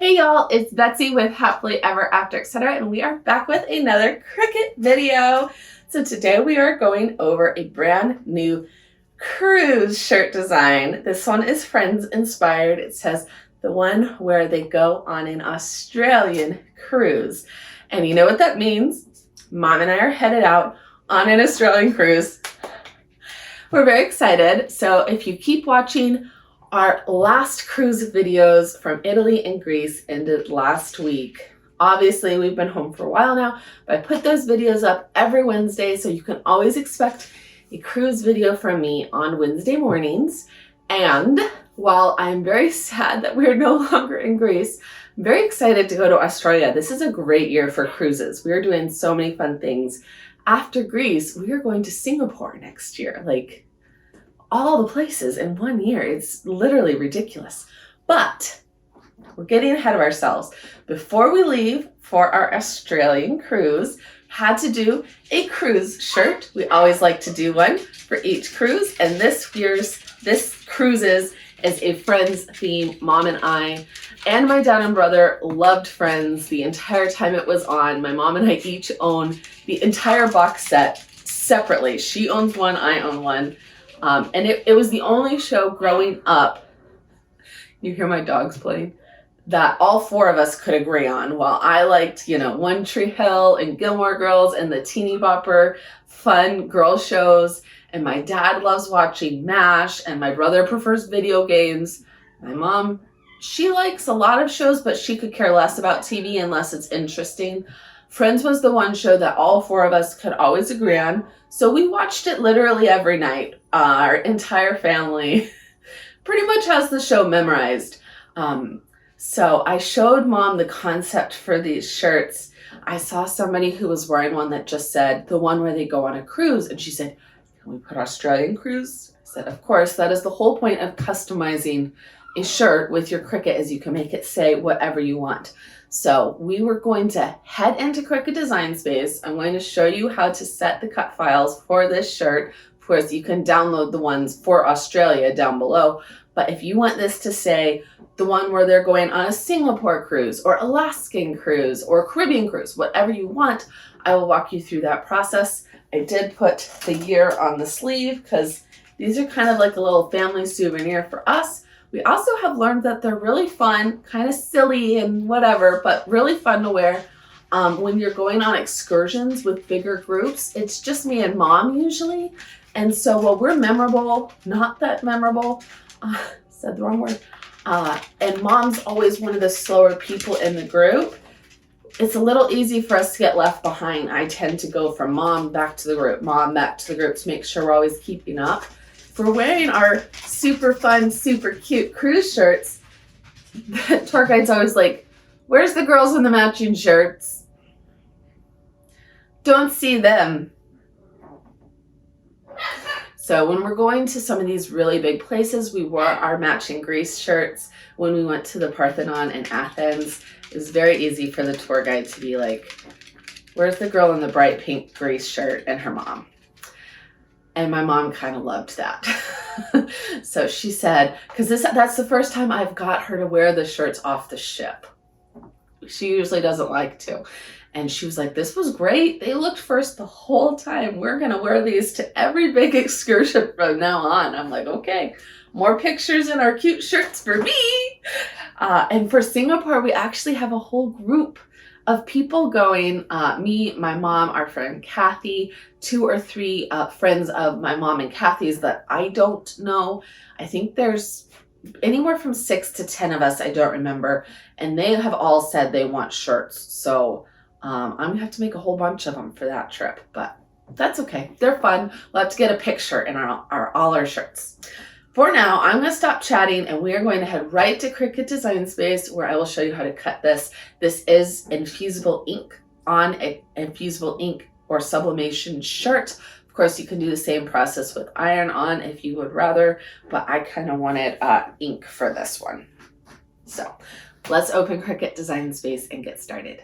Hey y'all, it's Betsy with Happily Ever After Etc. and we are back with another Cricut video. So today we are going over a brand new cruise shirt design. This one is Friends inspired. It says the one where they go on an Australian cruise. And you know what that means? Mom and I are headed out on an Australian cruise. We're very excited. So if you keep watching, our last cruise videos from Italy and Greece ended last week. Obviously, we've been home for a while now, but I put those videos up every Wednesday, so you can always expect a cruise video from me on Wednesday mornings. And while I'm very sad that we're no longer in Greece, I'm very excited to go to Australia. This is a great year for cruises. We're doing so many fun things. After Greece, we are going to Singapore next year. Like, all the places in 1 year. It's literally ridiculous. But we're getting ahead of ourselves. Before we leave for our Australian cruise, had to do a cruise shirt. We always like to do one for each cruise. And this cruises is a Friends theme. Mom and I and my dad and brother loved Friends the entire time it was on. My mom and I each own the entire box set separately. She owns one, I own one. And it was the only show growing up, you hear my dogs playing, that all four of us could agree on. While I liked, One Tree Hill and Gilmore Girls and the teeny bopper fun girl shows, and my dad loves watching MASH, and my brother prefers video games. My mom, she likes a lot of shows, but she could care less about TV unless it's interesting. Friends was the one show that all four of us could always agree on. So we watched it literally every night. Our entire family pretty much has the show memorized. So I showed Mom the concept for these shirts. I saw somebody who was wearing one that just said, the one where they go on a cruise. And she said, can we put Australian cruise? I said, of course, that is the whole point of customizing a shirt with your Cricut, is you can make it say whatever you want. So we were going to head into Cricut Design Space. I'm going to show you how to set the cut files for this shirt. Of course, you can download the ones for Australia down below. But if you want this to say the one where they're going on a Singapore cruise or Alaskan cruise or Caribbean cruise, whatever you want, I will walk you through that process. I did put the year on the sleeve because these are kind of like a little family souvenir for us. We also have learned that they're really fun, kind of silly and whatever, but really fun to wear when you're going on excursions with bigger groups. It's just me and Mom usually. And so while we're memorable, not that memorable, said the wrong word, and Mom's always one of the slower people in the group, it's a little easy for us to get left behind. I tend to go from Mom back to the group, Mom back to the group to make sure we're always keeping up. For wearing our super fun, super cute cruise shirts, the tour guide's always like, where's the girls in the matching shirts? Don't see them. So when we're going to some of these really big places, we wore our matching Greece shirts. When we went to the Parthenon in Athens, it was very easy for the tour guide to be like, where's the girl in the bright pink Greece shirt and her mom? And my mom kind of loved that. So she said, because that's the first time I've got her to wear the shirts off the ship. She usually doesn't like to. And she was like, this was great. They looked first the whole time. We're going to wear these to every big excursion from now on. I'm like, okay, more pictures in our cute shirts for me. And for Singapore, we actually have a whole group of people going, me, my mom, our friend Kathy, 2 or 3 friends of my mom and Kathy's that I don't know. I think there's anywhere from 6 to 10 of us, I don't remember. And they have all said they want shirts. So I'm gonna have to make a whole bunch of them for that trip, but that's okay. They're fun. We'll have to get a picture in all our shirts. For now, I'm going to stop chatting and we are going to head right to Cricut Design Space where I will show you how to cut this. This is infusible ink on an infusible ink or sublimation shirt. Of course, you can do the same process with iron on if you would rather, but I kind of wanted ink for this one. So let's open Cricut Design Space and get started.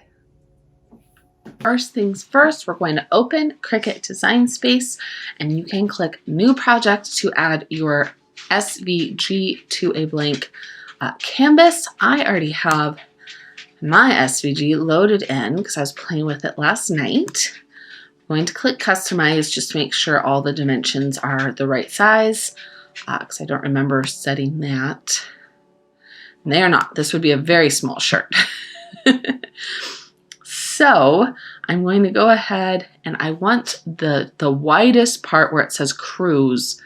First things first, we're going to open Cricut Design Space and you can click New Project to add your SVG to a blank canvas. I already have my SVG loaded in because I was playing with it last night. I'm going to click customize just to make sure all the dimensions are the right size because I don't remember setting that. And they are not. This would be a very small shirt. So I'm going to go ahead and I want the widest part where it says cruise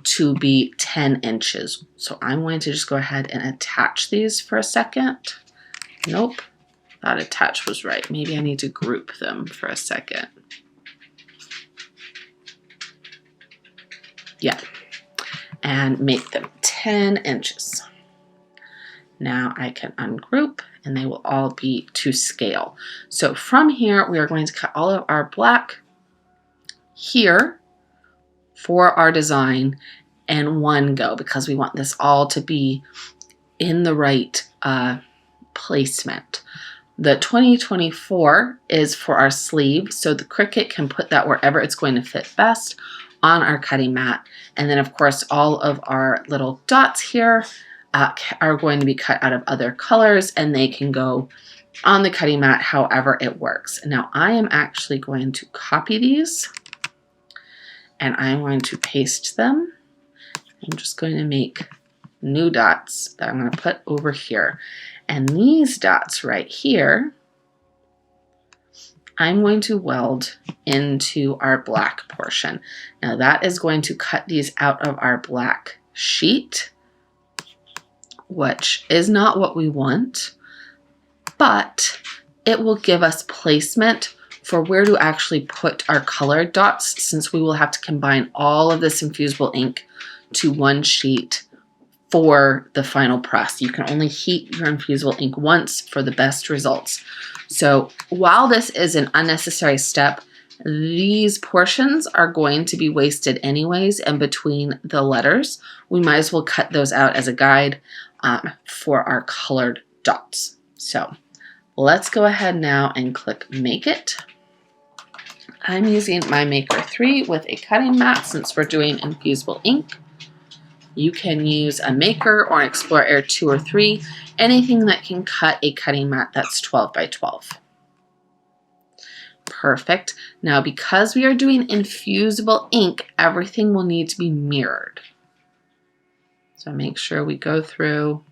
to be 10 inches. So I'm going to just go ahead and attach these for a second. Nope, that attach was right. Maybe I need to group them for a second. Yeah, and make them 10 inches. Now I can ungroup and they will all be to scale. So from here, we are going to cut all of our black here for our design in one go because we want this all to be in the right placement. The 2024 is for our sleeve, so the Cricut can put that wherever it's going to fit best on our cutting mat. And then of course, all of our little dots here are going to be cut out of other colors and they can go on the cutting mat however it works. Now I am actually going to copy these and I'm going to paste them. I'm just going to make new dots that I'm going to put over here. And these dots right here, I'm going to weld into our black portion. Now that is going to cut these out of our black sheet, which is not what we want, but it will give us placement for where to actually put our colored dots since we will have to combine all of this infusible ink to one sheet for the final press. You can only heat your infusible ink once for the best results. So while this is an unnecessary step, these portions are going to be wasted anyways in between the letters. We might as well cut those out as a guide for our colored dots. So let's go ahead now and click Make It. I'm using my Maker 3 with a cutting mat since we're doing infusible ink. You can use a Maker or an Explorer Air 2 or 3, anything that can cut a cutting mat that's 12 by 12. Perfect. Now because we are doing infusible ink, everything will need to be mirrored. So make sure we go through.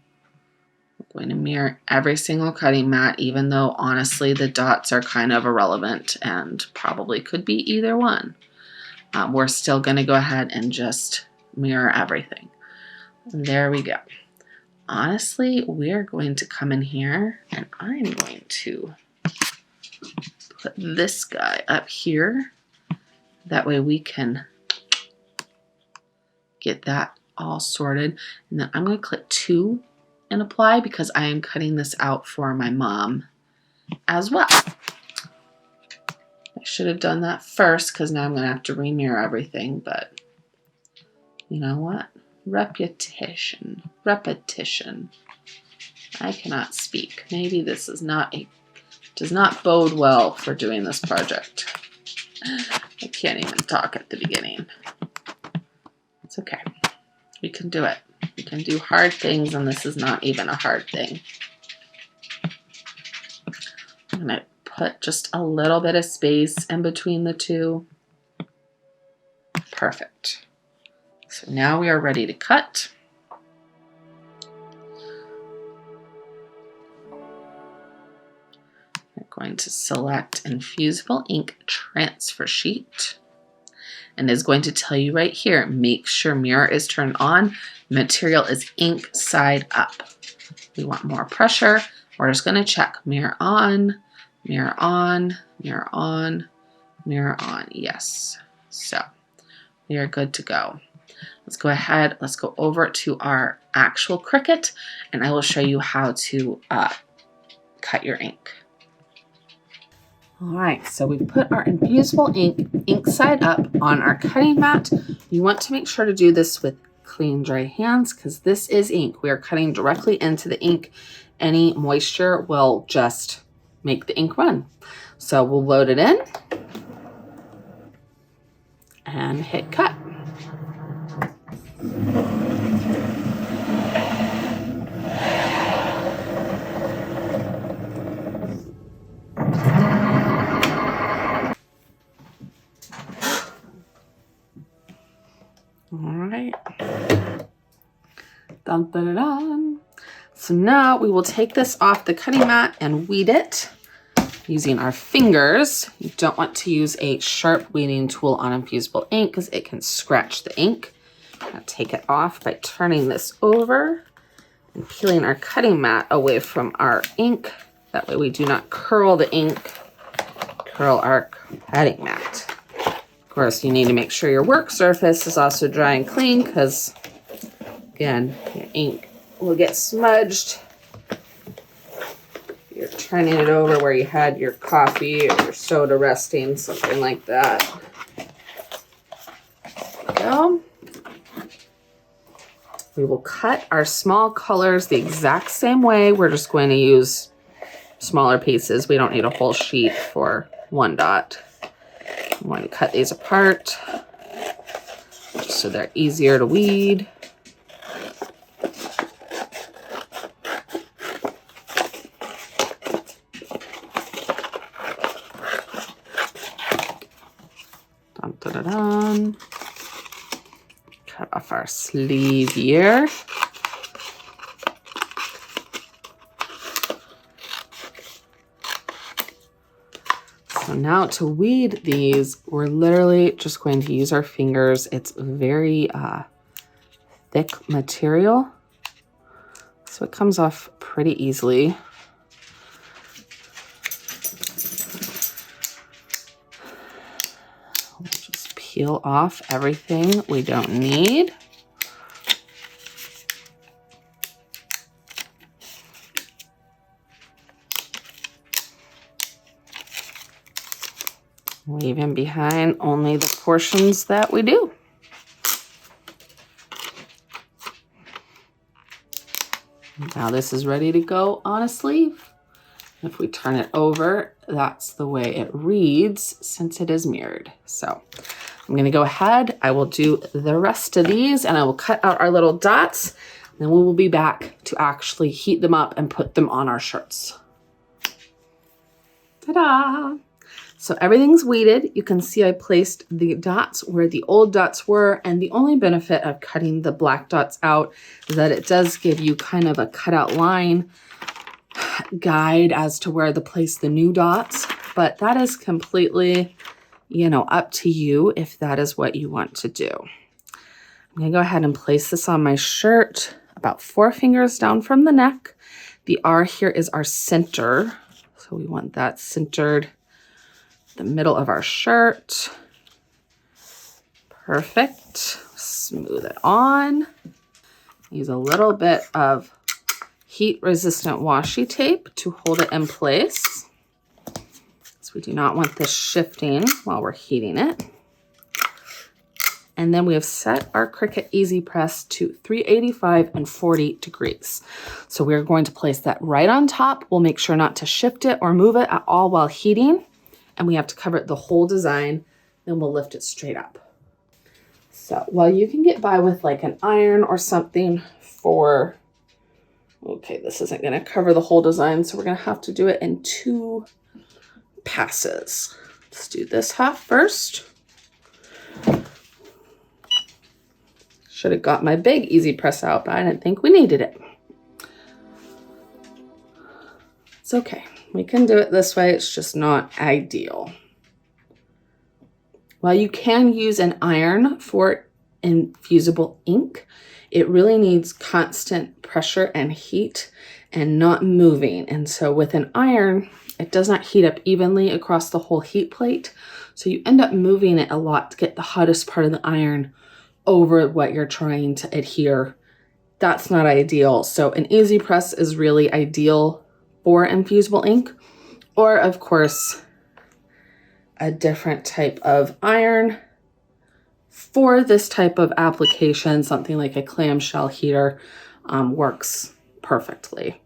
We're going to mirror every single cutting mat, even though honestly the dots are kind of irrelevant and probably could be either one. We're still going to go ahead and just mirror everything. There we go. Honestly, we're going to come in here and I'm going to put this guy up here. That way we can get that all sorted. And then I'm going to click 2 and apply because I am cutting this out for my mom as well. I should have done that first because now I'm going to have to remirror everything, but you know what? Repetition. I cannot speak. Maybe this is does not bode well for doing this project. I can't even talk at the beginning. It's okay. We can do it. We can do hard things, and this is not even a hard thing. I'm going to put just a little bit of space in between the two. Perfect. So now we are ready to cut. I'm going to select Infusible Ink Transfer Sheet. And it's going to tell you right here, make sure mirror is turned on. Material is ink side up. We want more pressure. We're just going to check mirror on, mirror on, mirror on, mirror on. Yes. So we are good to go. Let's go ahead. Let's go over to our actual Cricut and I will show you how to cut your ink. All right, so we put our infusible ink side up on our cutting mat. You want to make sure to do this with clean, dry hands because this is ink. We are cutting directly into the ink. Any moisture will just make the ink run. So we'll load it in and hit cut. Dun, dun, dun, dun. So now we will take this off the cutting mat and weed it using our fingers. You don't want to use a sharp weeding tool on infusible ink because it can scratch the ink. Now take it off by turning this over and peeling our cutting mat away from our ink. That way we do not curl the ink, curl our cutting mat. Of course, you need to make sure your work surface is also dry and clean because, again, your ink will get smudged. You're turning it over where you had your coffee or your soda resting, something like that. There we go. We will cut our small colors the exact same way. We're just going to use smaller pieces. We don't need a whole sheet for one dot. I'm going to cut these apart just so they're easier to weed. Dun, dun, dun, dun. Cut off our sleeve here. So now to weed these, we're literally just going to use our fingers. It's very thick material, so it comes off pretty easily. We'll just peel off everything we don't need. Leaving behind only the portions that we do. Now this is ready to go on a sleeve. If we turn it over, that's the way it reads since it is mirrored. So I'm gonna go ahead, I will do the rest of these and I will cut out our little dots. Then we will be back to actually heat them up and put them on our shirts. Ta-da! So everything's weeded. You can see I placed the dots where the old dots were, and the only benefit of cutting the black dots out is that it does give you kind of a cutout line guide as to where to place the new dots, but that is completely, up to you if that is what you want to do. I'm gonna go ahead and place this on my shirt about 4 fingers down from the neck. The R here is our center, so we want that centered the middle of our shirt. Perfect. Smooth it on. Use a little bit of heat-resistant washi tape to hold it in place, so we do not want this shifting while we're heating it. And then we have set our Cricut Easy Press to 385 and 40 degrees. So we're going to place that right on top. We'll make sure not to shift it or move it at all while heating. And we have to cover the whole design, then we'll lift it straight up. So while you can get by with like an iron or something for, okay, this isn't gonna cover the whole design, so we're gonna have to do it in 2 passes. Let's do this half first. Should have got my big Easy Press out, but I didn't think we needed it. It's okay. We can do it this way, it's just not ideal. While you can use an iron for infusible ink, it really needs constant pressure and heat and not moving. And so with an iron, it does not heat up evenly across the whole heat plate. So you end up moving it a lot to get the hottest part of the iron over what you're trying to adhere. That's not ideal. So an Easy Press is really ideal for infusible ink, or of course, a different type of iron for this type of application. Something like a clamshell heater works perfectly.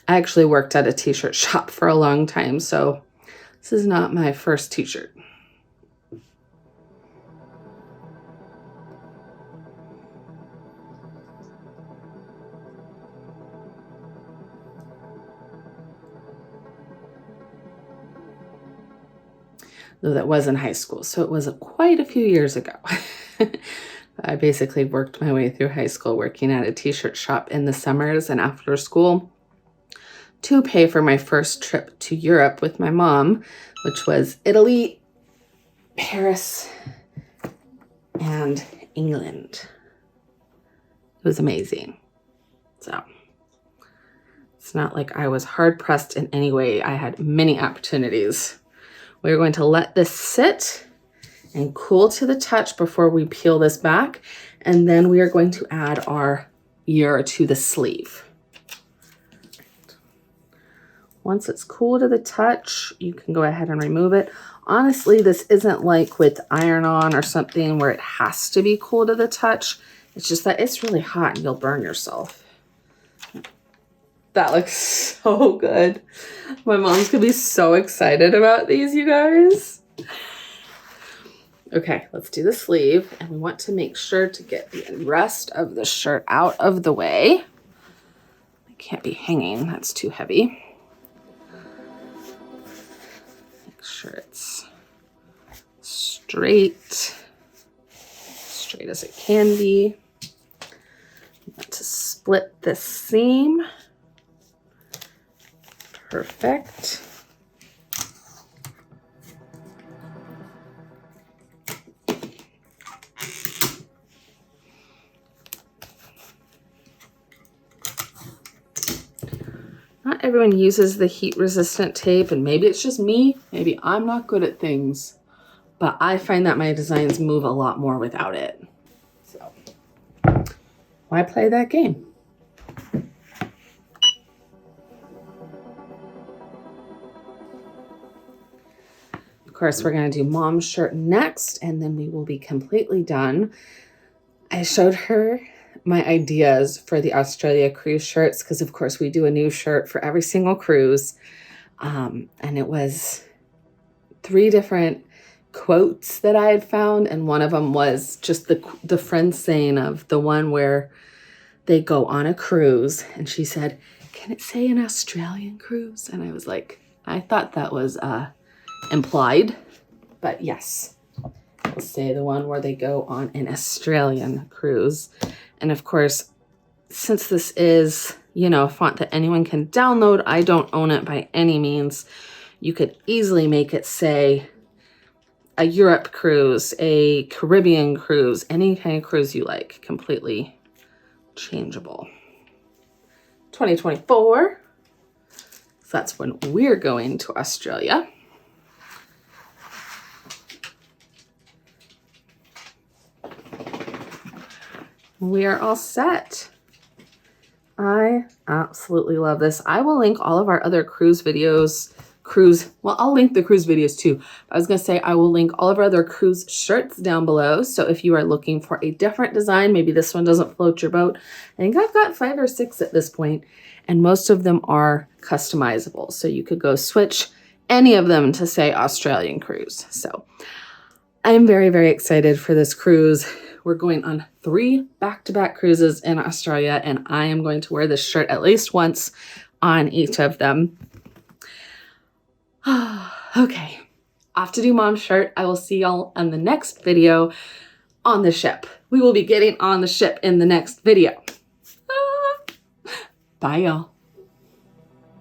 I actually worked at a t-shirt shop for a long time, so this is not my first t-shirt. Though that was in high school, so it was quite a few years ago. I basically worked my way through high school working at a t-shirt shop in the summers and after school to pay for my first trip to Europe with my mom, which was Italy, Paris, and England. It was amazing. So it's not like I was hard pressed in any way. I had many opportunities. We're going to let this sit and cool to the touch before we peel this back. And then we are going to add our ear to the sleeve. Once it's cool to the touch, you can go ahead and remove it. Honestly, this isn't like with iron-on or something where it has to be cool to the touch. It's just that it's really hot and you'll burn yourself. That looks so good. My mom's gonna be so excited about these, you guys. Okay, let's do the sleeve. And we want to make sure to get the rest of the shirt out of the way. It can't be hanging, that's too heavy. Make sure it's straight as it can be. You want to split the seam. Perfect. Not everyone uses the heat resistant tape, and maybe it's just me. Maybe I'm not good at things, but I find that my designs move a lot more without it. So why play that game? Of course, we're going to do mom's shirt next, and then we will be completely done. I showed her my ideas for the Australia cruise shirts because, of course, we do a new shirt for every single cruise. And it was 3 different quotes that I had found, and one of them was just the friend saying of the one where they go on a cruise, and she said, "Can it say an Australian cruise?" And I was like, I thought that was implied, but yes, we'll say the one where they go on an Australian cruise. And of course, since this is, you know, a font that anyone can download, I don't own it by any means. You could easily make it say a Europe cruise, a Caribbean cruise, any kind of cruise you like, completely changeable. 2024, so that's when we're going to Australia. We are all set. I absolutely love this. I will link all of our other cruise videos. Well, I'll link the cruise videos too. I was gonna say I will link all of our other cruise shirts down below. So if you are looking for a different design, maybe this one doesn't float your boat. I think I've got 5 or 6 at this point, and most of them are customizable. So you could go switch any of them to say Australian cruise. So I'm very, very excited for this cruise. We're going on 3 back-to-back cruises in Australia, and I am going to wear this shirt at least once on each of them. Okay, off to do mom's shirt. I will see y'all on the next video on the ship. We will be getting on the ship in the next video. Bye, y'all.